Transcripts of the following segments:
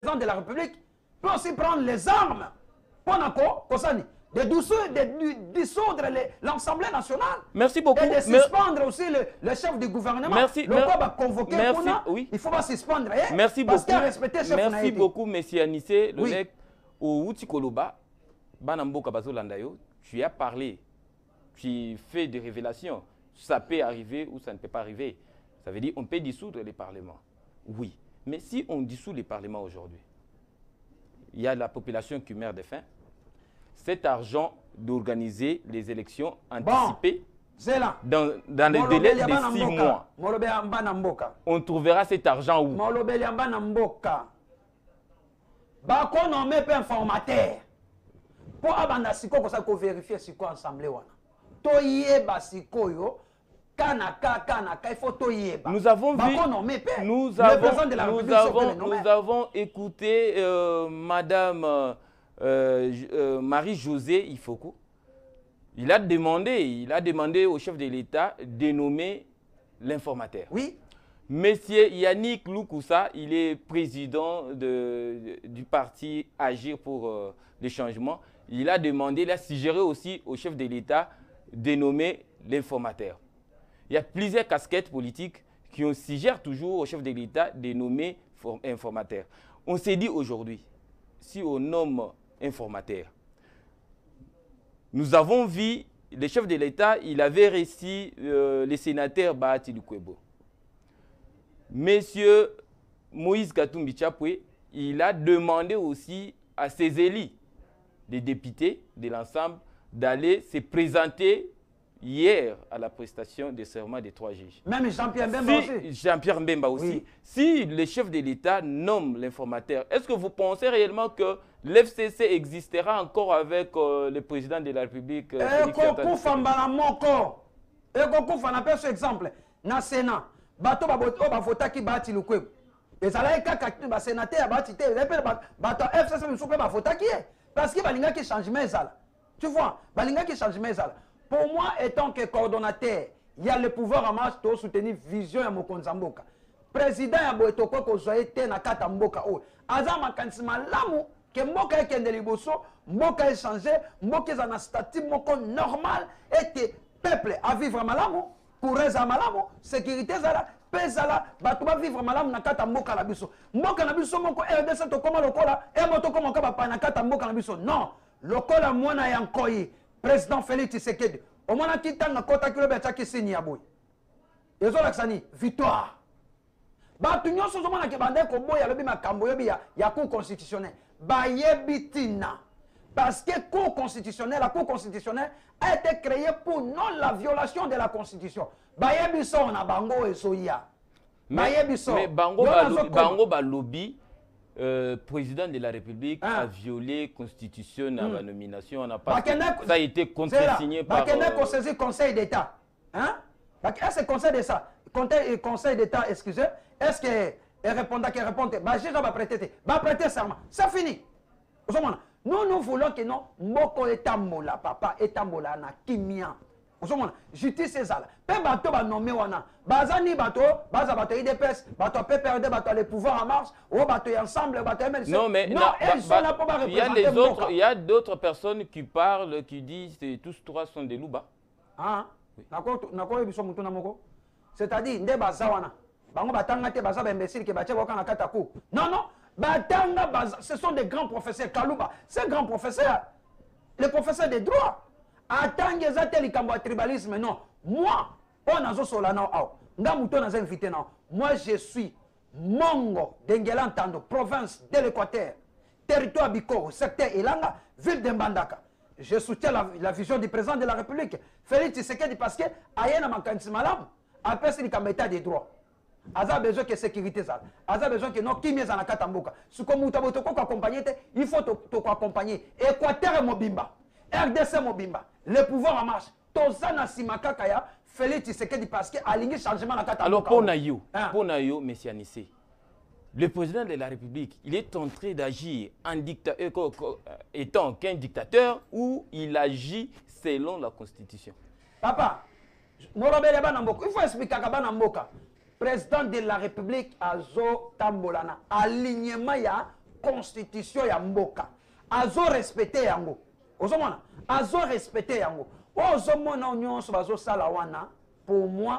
président de la République peut aussi prendre les armes pour de dissoudre l'Assemblée nationale. Merci beaucoup. Et de suspendre aussi le chef du gouvernement. Merci. Le corps va convoquer oui. il faut pas suspendre. Merci parce beaucoup. Merci beaucoup, monsieur Anissé. Le mec, au Outikoloba, Banamboka Bazolandayo, tu as parlé, tu fais des révélations. Ça peut arriver ou ça ne peut pas arriver. Ça veut dire qu'on peut dissoudre les parlements. Oui. Mais si on dissout les parlements aujourd'hui, il y a la population qui meurt de faim. Cet argent d'organiser les élections anticipées dans le délai de 6 mois, on trouvera cet argent où? On met pas informateur pour vérifier si quoi assemblée. Nous avons vu, nous avons écouté Madame Marie-Josée Ifoko. Il a demandé au chef de l'État de nommer l'informateur. Oui. Monsieur Yannick Loukoussa, il est président du parti Agir pour le changement. Il a suggéré aussi au chef de l'État de nommer l'informateur. Il y a plusieurs casquettes politiques qui suggèrent toujours au chef de l'État de nommer informateur. On s'est dit aujourd'hui, si on nomme informateur, nous avons vu le chef de l'État, il avait reçu le sénateur Bahati Lukwebo. Monsieur Moïse Katumbi Chapwe, il a demandé aussi à ses élus, les députés de l'ensemble, d'aller se présenter hier à la prestation de serment des 3 juges. Même Jean-Pierre Mbemba aussi. Jean-Pierre Mbemba aussi. Oui. Si le chef de l'État nomme l'informateur, est-ce que vous pensez réellement que l'FCC existera encore avec le président de la République? Exemple. Dans le Sénat, bato vota qui bati le kweb. Les alaïs kaka sénateur bati te, bato FCC ne soupe pas vota qui est parce que balinga qui change mes ala. Tu vois, balinga qui change mes ala. Pour moi, étant que coordonnateur, il y a le pouvoir en marche pour soutenir vision ya Mokonzamboka. Président ya boetoko ko zoete na kata mboka o. Azama kansima lamu que mboka ekende liboso, mboka échanger, mboka za na statut moko normal et que peuple a vivre malamu, coureza malamu, sécurité zala, paix zala, bato ba vivre malamu na kata mboka la biso. Mboka na biso moko RDC to koma lokola, e moto koma ka ba na kata mboka na biso. Non, lokola mwana ya nkoyi. Président Félix Tshisekedi, au moins qui t'a kota kilo be chaki signé ya boy. Ezo laksani victoire. Ba tunyo so zoma na ke bande ko boya lobi makambo yobi ya cour constitutionnelle. Ba yebitina. Parce que la cour constitutionnelle a été créée pour non la violation de la constitution. Ba yebiso na bango esoya. Ba yebiso. Mais bango ba lobby président de la République a violé la constitution à la nomination. On a pas ça a été contresigné par le Conseil d'État. Hein? Est-ce que Conseil d'État, Conseil d'État, excusez, est-ce que répondant qu'il répond, bah je vais prêter serment. C'est fini. Nous voulons que non, Moko etambola, papa etambola na kimia. Justice c'est ça. Pe bato ba nommé wana. Bazani bato, baza bato IDPS, bato PPRD, bato les pouvoirs en marche, ou bato ensemble, bato MLC. Non mais non, elles sont là pour représenter. Il y a d'autres personnes qui parlent, qui disent que tous trois sont des louba. Ah, nako biso mutu na moko. C'est-à-dire nde bazawana. Bango batanga te baza ba imbécile ke bache boka na kataku. Non non, batanga baza, ce sont des grands professeurs Kaluba. C'est grand professeur. Les professeurs de droit. Attends, les tribalisme, non. Moi, on a solana, invité, non. Moi, je suis Mongo, d'Engelantando, province de l'Équateur, territoire Bikoro, secteur Elanga, ville de Mbandaka. Je soutiens la vision du président de la République, Félix Tshisekedi, parce que Ayana Makansi Malam, après c'est l'état des droits. Aza besoin que sécurité ça. Aza besoin que non qui mise en Katamboka. Ce que nous t'avons accompagné, il faut te accompagner. Équateur et Mobimba. RDC Mobimba, le pouvoir en marche. Tozana Simakakaya, Félix Tshisekedi parce qu'il a aligné changement dans la carte. Alors pour Nayo, M. Anissé, le président de la République, il est en train d'agir en étant qu'un dictateur ou il agit selon la Constitution? Papa, il faut expliquer à Banamboka. Président de la République Azo Tambolana, alignement ya constitution ya mboka azo respecter yango ozomona azo respecter yango ozomona nyonso bazosala wana pour moi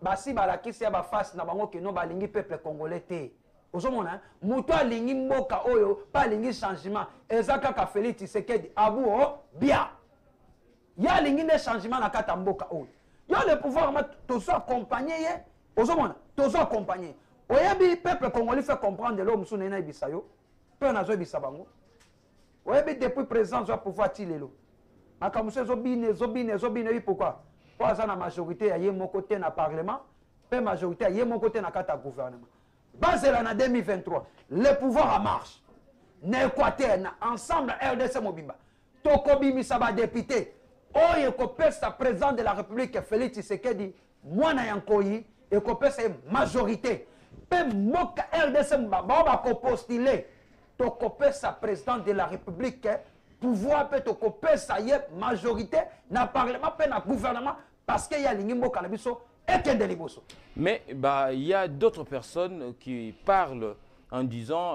basi balakisi ya bafasi na bango keno balingi peuple congolais te ozomona mutu alingi mboka oyo pa alingi changement eza kaka Félix Tshisekedi abu o bien ya alingi nde changement na kata mboka oyo yo le pouvoir ma tozo accompagner ye ozomona tozo accompagner oyebi peuple congolais fait comprendre l'homme sous nena ibisa yo pe na zo ibisa bango oyebi depuis président zo pouvoir tilelo akamuso zobine oui pourquoi pour ça na majorité ya ye moko te na parlement pe majorité ya ye moko te na kata gouvernement basé en 2023 le pouvoir en marche na Équateur na ensemble RDC Mobimba tokobimisa ba député oyo kopesa président de la République Félix Tshisekedi mwana yankoyi et kopesa majorité pe moka RDC Mobimba ba ko postuler tokopesa président de la République pouvoir peut tokopesa ye majorité na parlement pe na gouvernement parce que y a l'ingimbo canabiso et que de liboso. Mais bah il y a d'autres personnes qui parlent en disant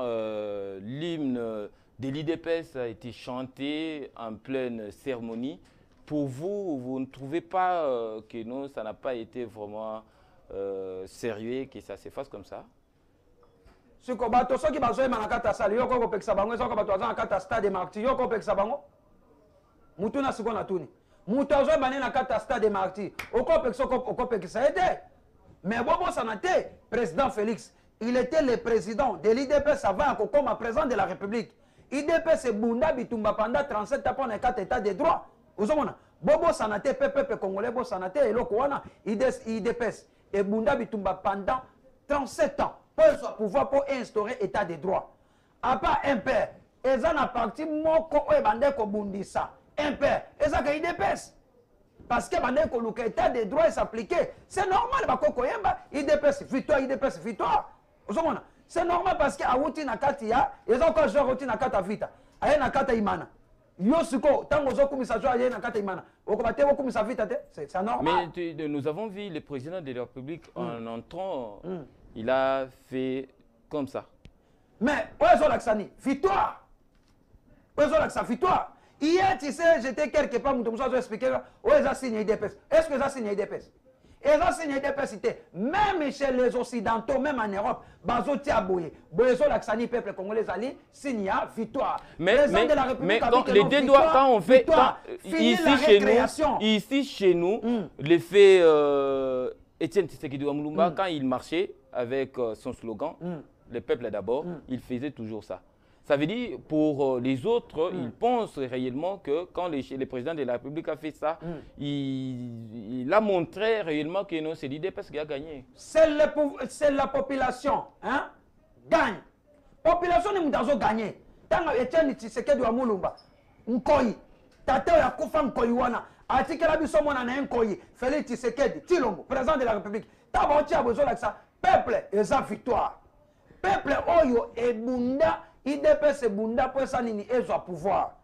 l'hymne de l'IDPS a été chanté en pleine cérémonie. Pour vous, vous ne trouvez pas que non, ça n'a pas été vraiment sérieux, que ça s'efface comme ça? Si vous avez des gens qui ont été sali, vous avez des gens qui ont été stade de martyrs, vous avez des gens qui ont été sali. Mutu azo bane na kata stade martyr okopekisa ete mais bobo sanate président Félix il était le président de l'IDPS avant comme président de la République IDPS bunda bitumba pendant 37 ans pour na kata état de droit ozomona bobo sanate peuple congolais bo sanate eloko wana IDPS et bunda bitumba pendant 37 ans pour soit pouvoir pour instaurer état de droit à part un père eza na parti moko oyo bande ko bundisa un père, et ça qu'il dépasse. Parce que le état des droits s'appliquer. C'est normal, il dépasse, victoire. C'est normal parce que Aouti Nakatia, ils ont encore joué Aouti Nakata Vita. Aye Nakata Imana. Yosuko, tant que vous avez joué Nakata Imana. C'est normal. Mais nous avons vu le président de la République en entrant, il a fait comme ça. Mais, où est-ce l'accent? Victoire. Où est-ce victoire? Hier, tu sais, j'étais quelque part, je me suis expliqué, où est-ce que signe IDPS? Est-ce que ça signe IDPS? Et ça signe IDPS, même chez les Occidentaux, même en Europe, Bazoti a bouillé. Boyezo l'accent peuple congolais ali, signe victoire. Mais quand les deux doigts, quand on fait, ici chez nous, l'effet Étienne Tshisekedi Wamulumba, quand il marchait avec son slogan, le peuple d'abord, il faisait toujours ça. Ça veut dire, pour les autres, ils pensent réellement que quand le président de la République a fait ça, il a montré réellement que non, c'est l'IDPS qui a gagné. C'est la population, hein, gagne. La population n'est pas gagnée. Tant que Etienne Tshisekedi wa Mulumba, Nkoyi, Tata ya Kufa Nkoyi wana, atikela biso mona na Nkoyi, Félix Tshisekedi, Tshilombo, président de la République. Taboti a besoin de ça. Peuple, et sa victoire. Peuple, oyo, et bunda. IDPS bunda pour ça nini ezo pouvoir.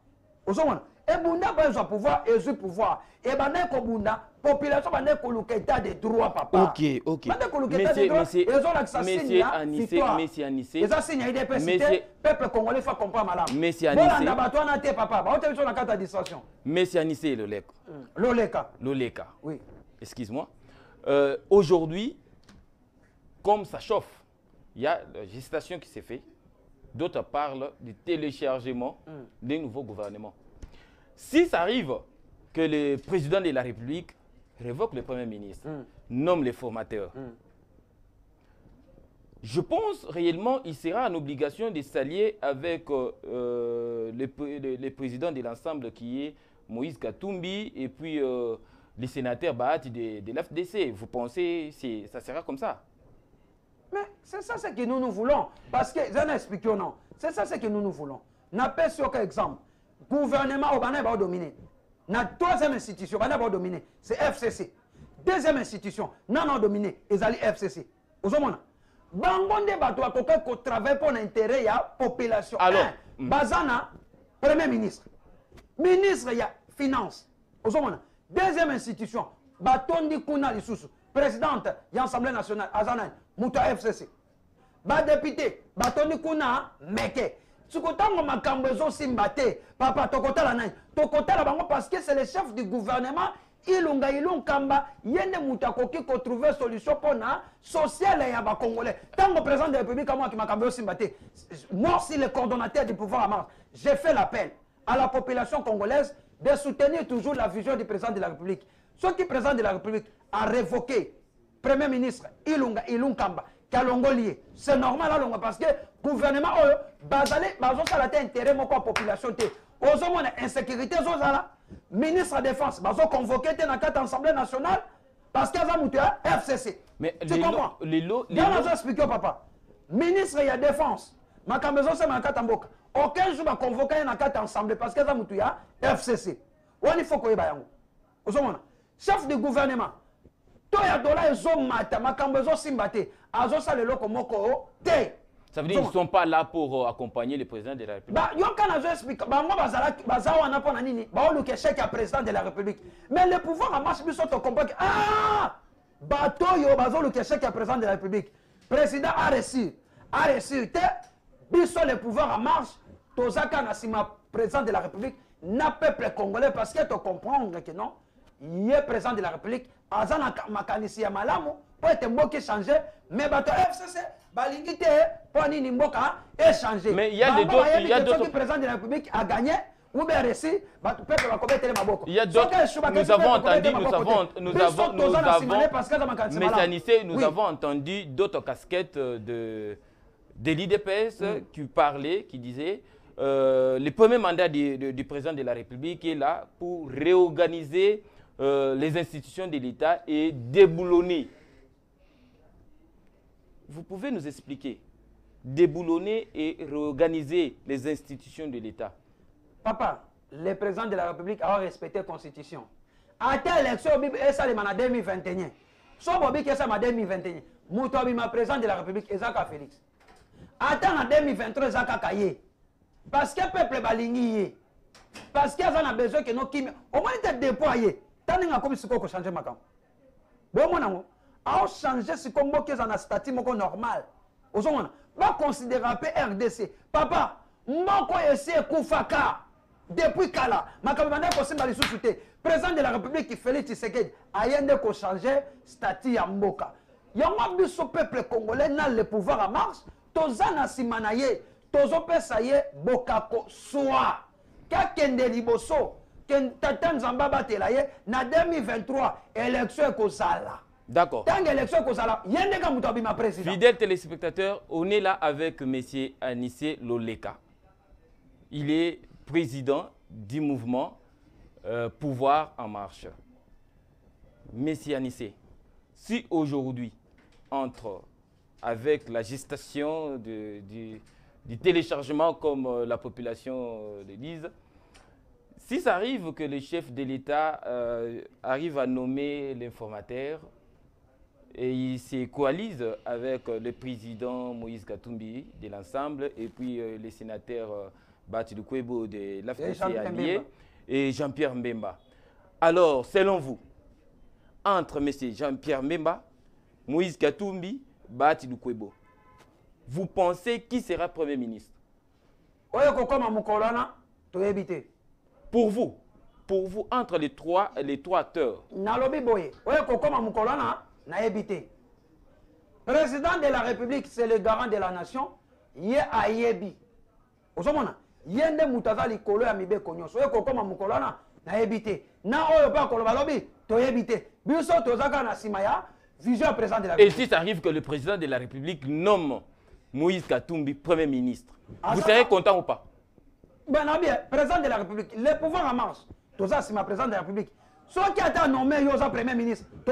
Ozomona e bunda pour ezo pouvoir ezo pouvoir. E bande ko bunda population bande ko luketa de droit papa. OK. Bande ko luketa de droit ezo la ça signe. Monsieur Anissé. Eza signe IDPS peuple congolais faut comprendre malade. Monsieur Anissé. Bolanda bato na te papa. Ba ote biso na carte de distraction. Monsieur Anissé Loleka. Oui. Excuse-moi. Aujourd'hui comme ça chauffe, il y a la gestation qui s'est faite. D'autres parlent du téléchargement des nouveaux gouvernements. Si ça arrive que le président de la République révoque le Premier ministre, nomme les formateurs, je pense réellement qu'il sera en obligation de s'allier avec le président de l'ensemble qui est Moïse Katumbi et puis les sénateurs Bahati de l'FDC. Vous pensez que ça sera comme ça? Mais c'est ça ce que nous voulons. Parce que, j'en explique non. C'est ça ce que nous voulons. N'a pas sur quel exemple. Gouvernement au Bana va dominer. La troisième institution, Bana va dominer. C'est FCC. Deuxième institution, non dominé. Ils allaient FCC. Aux hommes, Bangonde Batoua qui travaille pour l'intérêt de la population. Alors, Bazana, Premier ministre. Ministre, il y a finance. Aux hommes, deuxième institution, Batondi Kuna Lissoussou. Présidente de l'Assemblée nationale, Azana, Mouta FCC. ba député batoni kuna meke sikotango makambo ezosimba te papa tokotala nani tokotala bango parce que c'est le chef du gouvernement ilunga ilunkamba yende mutu akoki trouver solution pona sociale ya bakongolais tango président de la république amwa ki makambo ezosimba te. Moi si le coordonnateur du pouvoir en marche, j'ai fait l'appel à la population congolaise de soutenir toujours la vision du président de la république. Ce qui président de la république a révoqué premier ministre ilunga ilunkamba Kalongolier. C'est normal à parce que le gouvernement a intérêt à la population. Aux hommes insécurité, ministre de la Défense, ils ont convoqué dans l'Assemblée nationale parce qu'il y a un FCC. Mais tu comprends? Les lots. Expliquer au papa. Ministre de la Défense, aucun jour va convoquer dans l'Assemblée parce qu'il y a un FCC. Il faut que vous chef du gouvernement. Ça veut dire qu'ils ne sont pas là pour accompagner le président de la République. Mais le pouvoir en marche, ah, président de la République. Président a reçu, le pouvoir en marche, président de la République, n'a peuple congolais parce que tu comprends que non. Il est président de la République, Azana Makanisi Yamalamu, pour être mboka changer, mais bato FCC, balingite, pour ni mboka échanger. Mais il y a d'autres président de la République a gagné, ou bien reçu, bato peuple va commettre les maboko. Il y a d'autres, nous avons entendu, nous avons entendu d'autres casquettes de l'IDPS qui parlaient, qui disaient, le premier mandat du président de la République est là pour réorganiser les institutions de l'État et déboulonner. Vous pouvez nous expliquer, déboulonner et réorganiser les institutions de l'État? Papa, le président de la République a respecté la Constitution. À telle élection, ça en 2021. Si vous avez ça en 2021, le président de la République, Ezaka Félix. Attends en 2023, Ezaka Kaye. Parce que le peuple balingi. Parce qu'il y a besoin que nous qui au moins être déployé. Tant que comme si qu'on changer ma camp. Bon mon amour, a changer si comme que ça statut normal. Aux gens va considérer RDC. Papa, moi quoi essayer Koufaka depuis Kala. Ma camanda ko simba lisusuté. Président de la République Félix Tshisekedi a yende ko changer statut ya mboka. Yango biso peuple congolais n'a le pouvoir en marche. Tozana simanaye, tozopesa ye bokako soa. Kakende liboso. Na 2023, élection Kozala. D'accord. Tant élection Kozala, président. Fidèles téléspectateurs, on est là avec M. Anissé Loleka. Il est président du mouvement Pouvoir en Marche. M. Anissé, si aujourd'hui, avec la gestation du téléchargement comme la population le dise, si ça arrive que le chef de l'État arrive à nommer l'informateur et il se coalise avec le président Moïse Katumbi de l'ensemble et puis les sénateurs Bati Lukwebo de l'AFDC allié et Jean-Pierre Mbemba. Alors, selon vous, entre M. Jean-Pierre Mbemba, Moïse Katumbi, Bati Lukwebo, vous pensez qui sera Premier ministre? Pour vous, entre les trois acteurs. Président de la République, c'est le garant de la nation. Il est à Yebi. Yende mutaza likolo ya mibeko nyonso. Oyo kokoma mukolana na ebité. Na oyo pa koloba lobi to ebité. Biso tozaka na sima ya vision président de la République. Et si ça arrive que le président de la République nomme Moïse Katumbi Premier ministre, vous serez content ou pas? Ben bien, président de la République, le pouvoir en marche. Tout ça, c'est ma président de la République. Ceux qui ont nommé Yosa Premier ministre, tu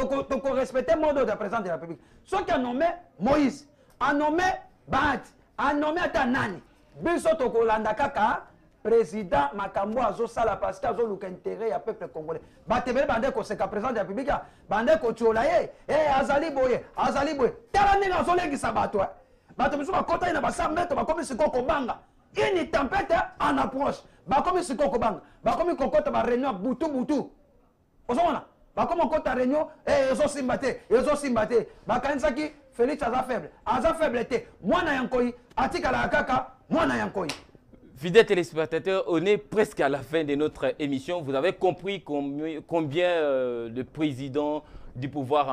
respectes le mot de président de la République. Ceux qui ont nommé Moïse, a nommé Bat, a nommé Nani. Biso Tokolanda Kaka, président Makambo Azosala parce qu'il y a un intérêt à peuple congolais. Batebele Bande ko c'est président de la République, Bande ko Tcholaye, Azali Boye. Talani na Zolegi Sabato. Batebele ba kota ina ba sambeto ba komi sikoko banga. Une tempête en approche. Bakomi sikoko banga. Bakomi kokota ba réunion butu. Ozomona. Bakomi kokota réunion ezo simbate. Bakanisaki Félix aza faible. Aza faible était. Moi na yankoi. Atika la kaka. Moi na yankoi. Fidèles téléspectateurs, on est presque à la fin de notre émission. Vous avez compris combien le président du pouvoir